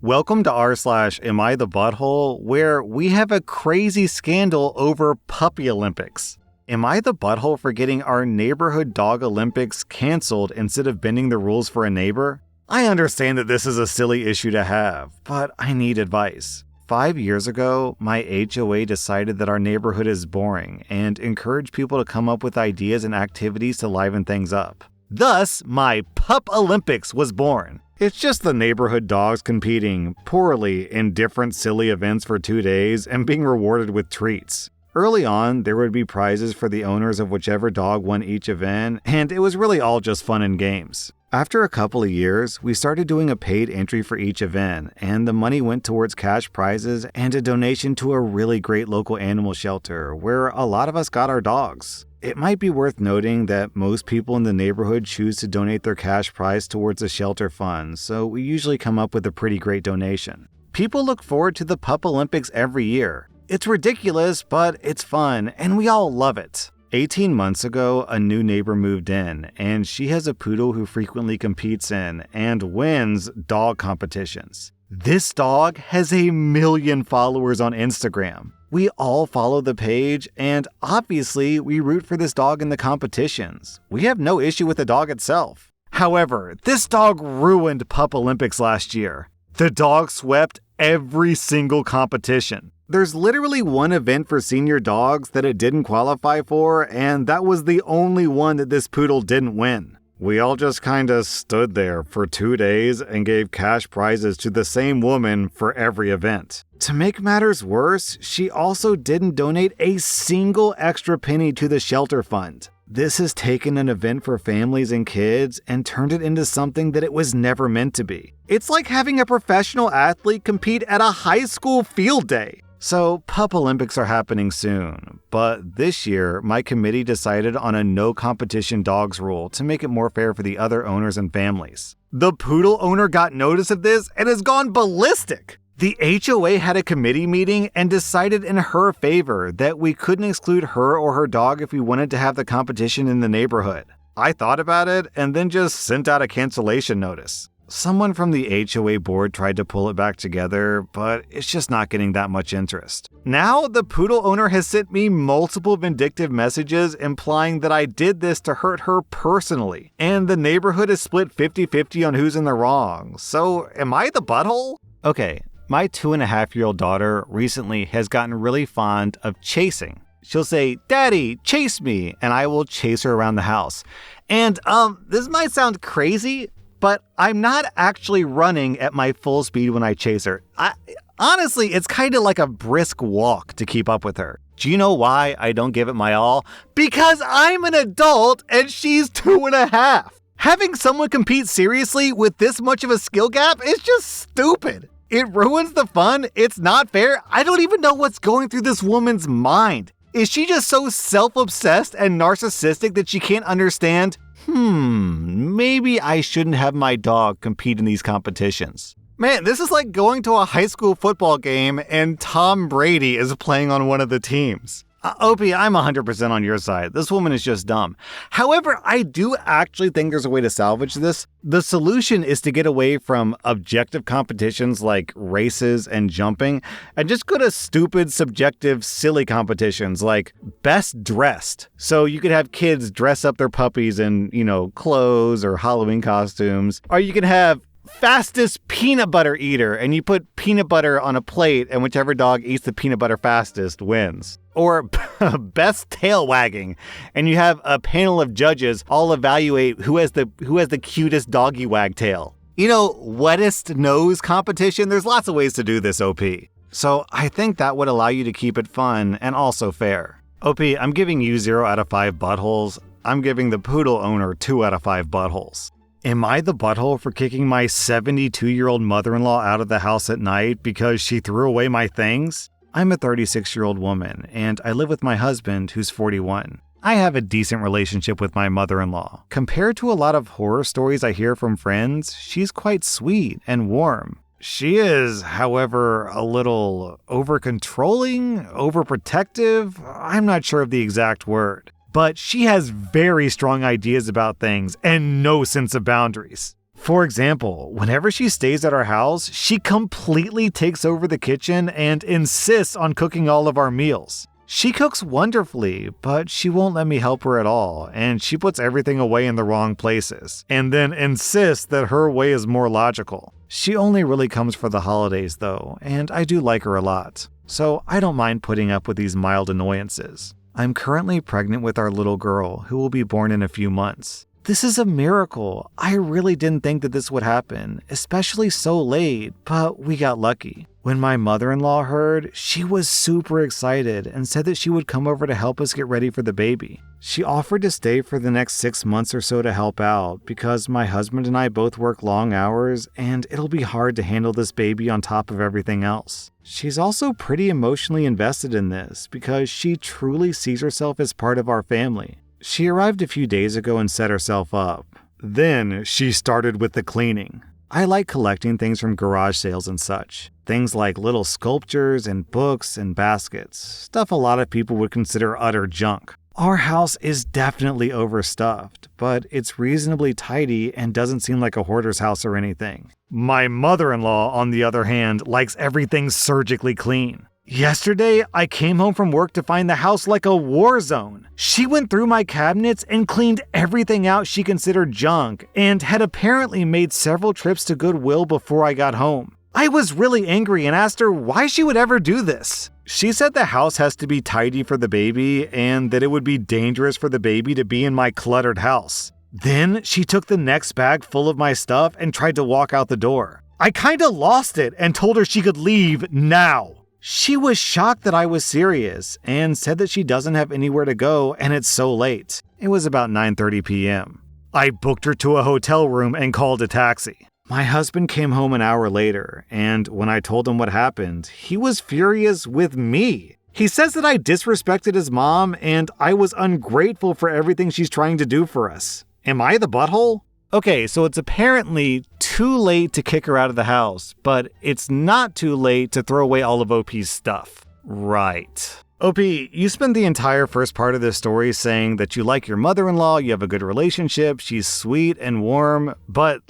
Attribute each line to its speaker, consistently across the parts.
Speaker 1: Welcome to rSlash Am I the Butthole, where we have a crazy scandal over Puppy Olympics. Am I the butthole for getting our neighborhood dog Olympics canceled instead of bending the rules for a neighbor? I understand that this is a silly issue to have, but I need advice. 5 years ago, my HOA decided that our neighborhood is boring and encouraged people to come up with ideas and activities to liven things up. Thus, my Pup Olympics was born. It's just the neighborhood dogs competing poorly in different silly events for 2 days and being rewarded with treats. Early on, there would be prizes for the owners of whichever dog won each event, and it was really all just fun and games. After a couple of years, we started doing a paid entry for each event, and the money went towards cash prizes and a donation to a really great local animal shelter where a lot of us got our dogs. It might be worth noting that most people in the neighborhood choose to donate their cash prize towards a shelter fund, so we usually come up with a pretty great donation. People look forward to the Pup Olympics every year. It's ridiculous, but it's fun, and we all love it. 18 months ago, a new neighbor moved in, and she has a poodle who frequently competes in and wins dog competitions. This dog has 1 million followers on Instagram. We all follow the page, and obviously we root for this dog in the competitions. We have no issue with the dog itself. However, this dog ruined Pup Olympics last year. The dog swept every single competition. There's literally one event for senior dogs that it didn't qualify for, and that was the only one that this poodle didn't win. We all just kinda stood there for 2 days and gave cash prizes to the same woman for every event. To make matters worse, she also didn't donate a single extra penny to the shelter fund. This has taken an event for families and kids and turned it into something that it was never meant to be. It's like having a professional athlete compete at a high school field day. So, Pup Olympics are happening soon, but this year, my committee decided on a no competition dogs rule to make it more fair for the other owners and families. The poodle owner got notice of this and has gone ballistic. The HOA had a committee meeting and decided in her favor that we couldn't exclude her or her dog if we wanted to have the competition in the neighborhood. I thought about it and then just sent out a cancellation notice. Someone from the HOA board tried to pull it back together, but it's just not getting that much interest. Now, the poodle owner has sent me multiple vindictive messages implying that I did this to hurt her personally, and the neighborhood is split 50-50 on who's in the wrong. So, am I the butthole? Okay, my 2.5-year-old daughter recently has gotten really fond of chasing. She'll say, "Daddy, chase me," and I will chase her around the house. And, this might sound crazy, but I'm not actually running at my full speed when I chase her. Honestly, it's kind of like a brisk walk to keep up with her. Do you know why I don't give it my all? Because I'm an adult and she's 2.5. Having someone compete seriously with this much of a skill gap is just stupid. It ruins the fun. It's not fair. I don't even know what's going through this woman's mind. Is she just so self-obsessed and narcissistic that she can't understand, maybe I shouldn't have my dog compete in these competitions? Man, this is like going to a high school football game and Tom Brady is playing on one of the teams. Opie, I'm 100% on your side. This woman is just dumb. However, I do actually think there's a way to salvage this. The solution is to get away from objective competitions like races and jumping and just go to stupid, subjective, silly competitions like best dressed. So you could have kids dress up their puppies in, clothes or Halloween costumes. Or you can have fastest peanut butter eater, and you put peanut butter on a plate, and whichever dog eats the peanut butter fastest wins. Or best tail wagging, and you have a panel of judges all evaluate who has the cutest doggy wag tail. Wettest nose competition. There's lots of ways to do this, OP. So I think that would allow you to keep it fun and also fair. OP, I'm giving you 0 out of 5 buttholes. I'm giving the poodle owner 2 out of 5 buttholes. Am I the butthole for kicking my 72-year-old mother-in-law out of the house at night because she threw away my things? I'm a 36-year-old woman, and I live with my husband, who's 41. I have a decent relationship with my mother-in-law. Compared to a lot of horror stories I hear from friends, she's quite sweet and warm. She is, however, a little over-controlling, overprotective. I'm not sure of the exact word. But she has very strong ideas about things and no sense of boundaries. For example, whenever she stays at our house, she completely takes over the kitchen and insists on cooking all of our meals. She cooks wonderfully, but she won't let me help her at all, and she puts everything away in the wrong places, and then insists that her way is more logical. She only really comes for the holidays though, and I do like her a lot, so I don't mind putting up with these mild annoyances. I'm currently pregnant with our little girl, who will be born in a few months. This is a miracle. I really didn't think that this would happen, especially so late, but we got lucky. When my mother-in-law heard, she was super excited and said that she would come over to help us get ready for the baby. She offered to stay for the next 6 months or so to help out because my husband and I both work long hours and it'll be hard to handle this baby on top of everything else. She's also pretty emotionally invested in this because she truly sees herself as part of our family. She arrived a few days ago and set herself up. Then she started with the cleaning. I like collecting things from garage sales and such. Things like little sculptures and books and baskets. Stuff a lot of people would consider utter junk. Our house is definitely overstuffed, but it's reasonably tidy and doesn't seem like a hoarder's house or anything. My mother-in-law, on the other hand, likes everything surgically clean. Yesterday, I came home from work to find the house like a war zone. She went through my cabinets and cleaned everything out she considered junk and had apparently made several trips to Goodwill before I got home. I was really angry and asked her why she would ever do this. She said the house has to be tidy for the baby and that it would be dangerous for the baby to be in my cluttered house. Then she took the next bag full of my stuff and tried to walk out the door. I kinda lost it and told her she could leave now. She was shocked that I was serious and said that she doesn't have anywhere to go and it's so late. It was about 9:30 p.m. I booked her to a hotel room and called a taxi. My husband came home an hour later, and when I told him what happened, he was furious with me. He says that I disrespected his mom and I was ungrateful for everything she's trying to do for us. Am I the butthole? Okay, so it's apparently too late to kick her out of the house, but it's not too late to throw away all of OP's stuff. Right. OP, you spent the entire first part of this story saying that you like your mother-in-law, you have a good relationship, she's sweet and warm, but,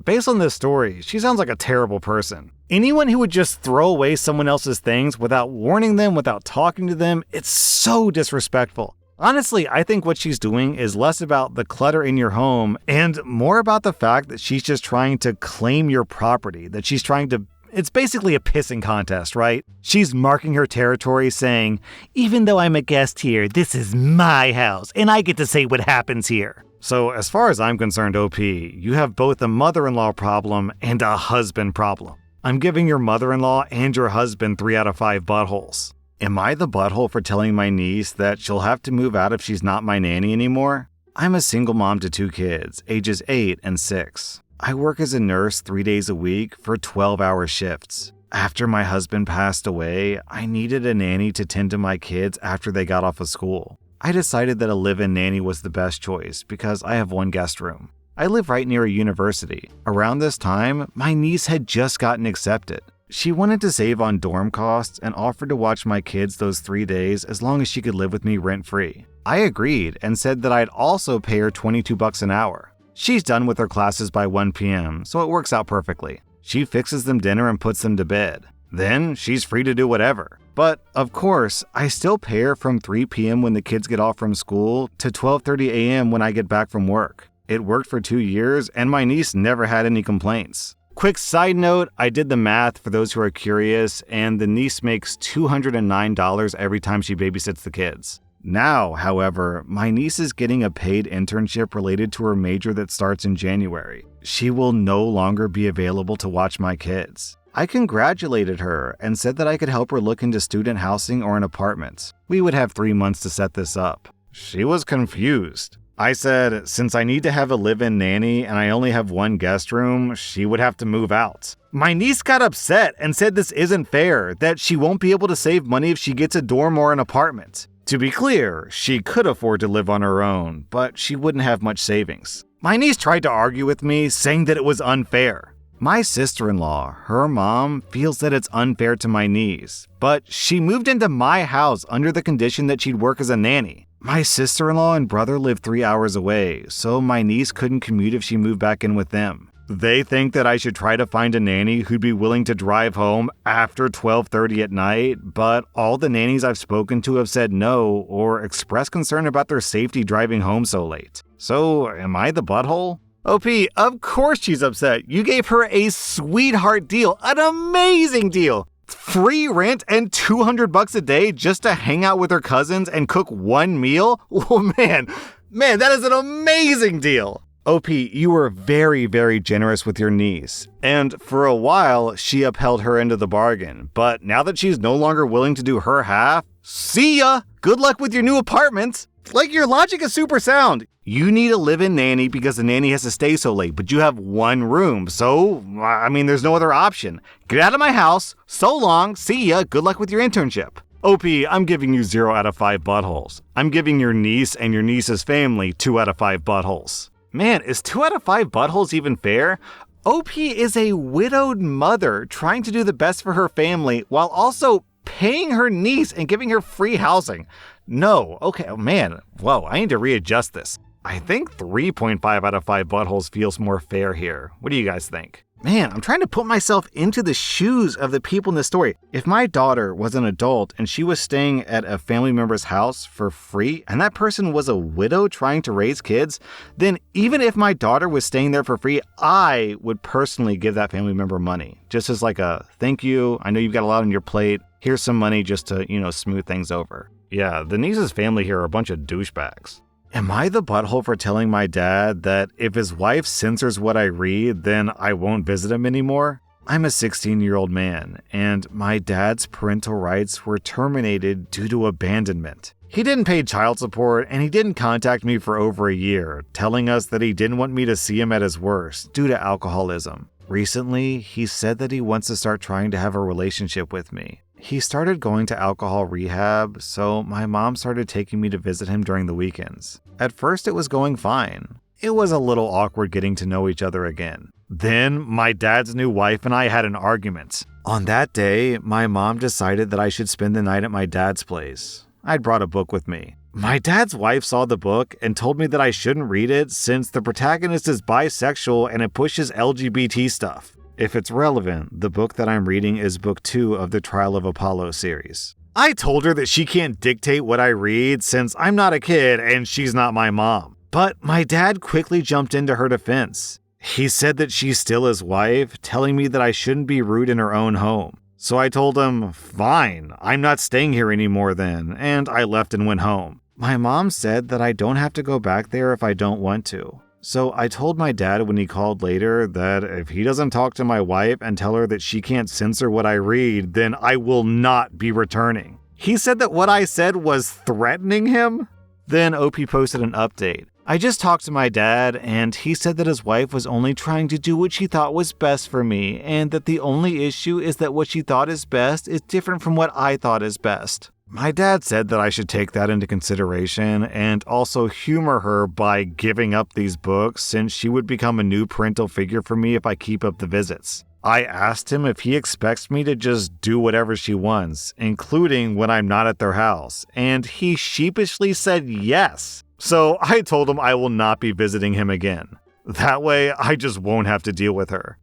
Speaker 1: based on this story, she sounds like a terrible person. Anyone who would just throw away someone else's things without warning them, without talking to them, it's so disrespectful. Honestly, I think what she's doing is less about the clutter in your home and more about the fact that she's just trying to claim your property, that she's trying to... It's basically a pissing contest, right? She's marking her territory saying, even though I'm a guest here, this is my house and I get to say what happens here. So as far as I'm concerned, OP, you have both a mother-in-law problem and a husband problem. I'm giving your mother-in-law and your husband 3 out of 5 buttholes. Am I the butthole for telling my niece that she'll have to move out if she's not my nanny anymore? I'm a single mom to 2 kids, ages 8 and 6. I work as a nurse 3 days a week for 12-hour shifts. After my husband passed away, I needed a nanny to tend to my kids after they got off of school. I decided that a live-in nanny was the best choice because I have 1 guest room. I live right near a university. Around this time, my niece had just gotten accepted. She wanted to save on dorm costs and offered to watch my kids those 3 days as long as she could live with me rent-free. I agreed and said that I'd also pay her $22 an hour. She's done with her classes by 1 p.m., so it works out perfectly. She fixes them dinner and puts them to bed. Then she's free to do whatever. But, of course, I still pay her from 3 p.m. when the kids get off from school to 12:30 a.m. when I get back from work. It worked for 2 years, and my niece never had any complaints. Quick side note, I did the math for those who are curious, and the niece makes $209 every time she babysits the kids. Now, however, my niece is getting a paid internship related to her major that starts in January. She will no longer be available to watch my kids. I congratulated her and said that I could help her look into student housing or an apartment. We would have 3 months to set this up. She was confused. I said, since I need to have a live-in nanny and I only have 1 guest room, she would have to move out. My niece got upset and said this isn't fair, that she won't be able to save money if she gets a dorm or an apartment. To be clear, she could afford to live on her own, but she wouldn't have much savings. My niece tried to argue with me, saying that it was unfair. My sister-in-law, her mom, feels that it's unfair to my niece, but she moved into my house under the condition that she'd work as a nanny. My sister-in-law and brother live 3 hours away, so my niece couldn't commute if she moved back in with them. They think that I should try to find a nanny who'd be willing to drive home after 12:30 at night, but all the nannies I've spoken to have said no or expressed concern about their safety driving home so late. So, am I the butthole? OP, of course she's upset. You gave her a sweetheart deal, an amazing deal. Free rent and $200 a day just to hang out with her cousins and cook one meal? Oh man, that is an amazing deal. OP, you were very, very generous with your niece. And for a while, she upheld her end of the bargain. But now that she's no longer willing to do her half, see ya! Good luck with your new apartment! Like, your logic is super sound. You need a live-in nanny because the nanny has to stay so late, but you have one room. So, there's no other option. Get out of my house. So long. See ya. Good luck with your internship. OP, I'm giving you 0 out of 5 buttholes. I'm giving your niece and your niece's family 2 out of 5 buttholes. Man, is 2 out of 5 buttholes even fair? OP is a widowed mother trying to do the best for her family while also paying her niece and giving her free housing. No, okay, man, whoa, I need to readjust this. I think 3.5 out of 5 buttholes feels more fair here. What do you guys think? Man, I'm trying to put myself into the shoes of the people in this story. If my daughter was an adult and she was staying at a family member's house for free, and that person was a widow trying to raise kids, then even if my daughter was staying there for free, I would personally give that family member money. Just as like a thank you, I know you've got a lot on your plate, here's some money just to, smooth things over. Yeah, the niece's family here are a bunch of douchebags. Am I the butthole for telling my dad that if his wife censors what I read, then I won't visit him anymore? I'm a 16-year-old man, and my dad's parental rights were terminated due to abandonment. He didn't pay child support, and he didn't contact me for over a year, telling us that he didn't want me to see him at his worst due to alcoholism. Recently, he said that he wants to start trying to have a relationship with me. He started going to alcohol rehab, so my mom started taking me to visit him during the weekends. At first, it was going fine. It was a little awkward getting to know each other again. Then, my dad's new wife and I had an argument. On that day, my mom decided that I should spend the night at my dad's place. I'd brought a book with me. My dad's wife saw the book and told me that I shouldn't read it since the protagonist is bisexual and it pushes LGBT stuff. If it's relevant, the book that I'm reading is book 2 of the Trial of Apollo series. I told her that she can't dictate what I read since I'm not a kid and she's not my mom. But my dad quickly jumped into her defense. He said that she's still his wife, telling me that I shouldn't be rude in her own home. So I told him, fine, I'm not staying here anymore then, and I left and went home. My mom said that I don't have to go back there if I don't want to. So I told my dad when he called later that if he doesn't talk to my wife and tell her that she can't censor what I read, then I will not be returning. He said that what I said was threatening him? Then OP posted an update. I just talked to my dad and he said that his wife was only trying to do what she thought was best for me and that the only issue is that what she thought is best is different from what I thought is best. My dad said that I should take that into consideration and also humor her by giving up these books since she would become a new parental figure for me if I keep up the visits. I asked him if he expects me to just do whatever she wants, including when I'm not at their house, and he sheepishly said yes. So I told him I will not be visiting him again. That way, I just won't have to deal with her.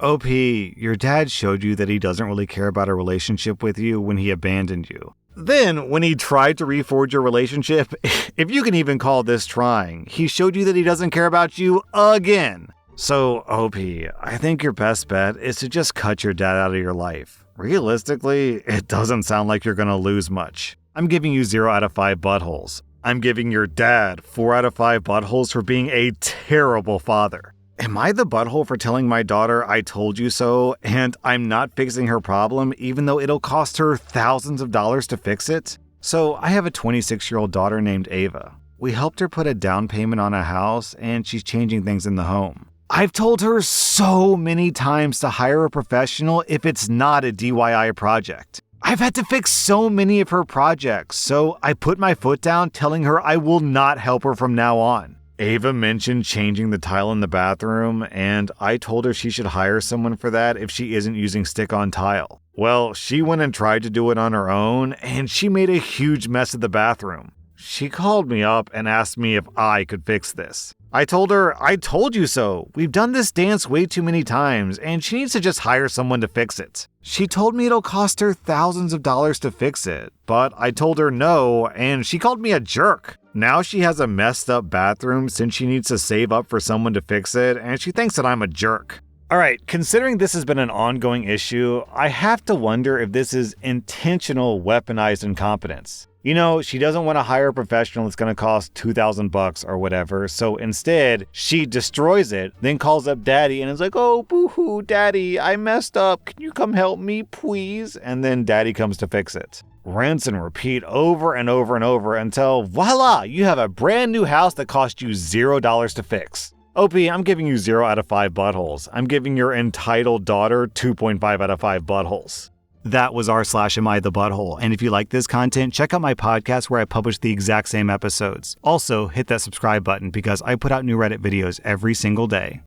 Speaker 1: OP, your dad showed you that he doesn't really care about a relationship with you when he abandoned you. Then, when he tried to reforge your relationship, if you can even call this trying, he showed you that he doesn't care about you again. So, OP, I think your best bet is to just cut your dad out of your life. Realistically, it doesn't sound like you're gonna lose much. I'm giving you 0 out of 5 buttholes. I'm giving your dad 4 out of 5 buttholes for being a terrible father. Am I the butthole for telling my daughter I told you so and I'm not fixing her problem even though it'll cost her thousands of dollars to fix it? So I have a 26-year-old daughter named Ava. We helped her put a down payment on a house and she's changing things in the home. I've told her so many times to hire a professional if it's not a DIY project. I've had to fix so many of her projects, so I put my foot down telling her I will not help her from now on. Ava mentioned changing the tile in the bathroom, and I told her she should hire someone for that if she isn't using stick-on tile. Well, she went and tried to do it on her own, and she made a huge mess of the bathroom. She called me up and asked me if I could fix this. I told her, I told you so. We've done this dance way too many times, and she needs to just hire someone to fix it. She told me it'll cost her thousands of dollars to fix it, but I told her no, and she called me a jerk. Now she has a messed up bathroom since she needs to save up for someone to fix it, and she thinks that I'm a jerk. Alright, considering this has been an ongoing issue, I have to wonder if this is intentional weaponized incompetence. You know, she doesn't want to hire a professional that's going to cost $2,000 or whatever, so instead, she destroys it, then calls up daddy and is like, oh, boo-hoo, daddy, I messed up. Can you come help me, please? And then daddy comes to fix it. Rinse and repeat over and over and over until, voila, you have a brand new house that cost you $0 to fix. OP, I'm giving you 0 out of 5 buttholes. I'm giving your entitled daughter 2.5 out of 5 buttholes. That was r/Am I the Butthole, and if you like this content, check out my podcast where I publish the exact same episodes. Also, hit that subscribe button because I put out new Reddit videos every single day.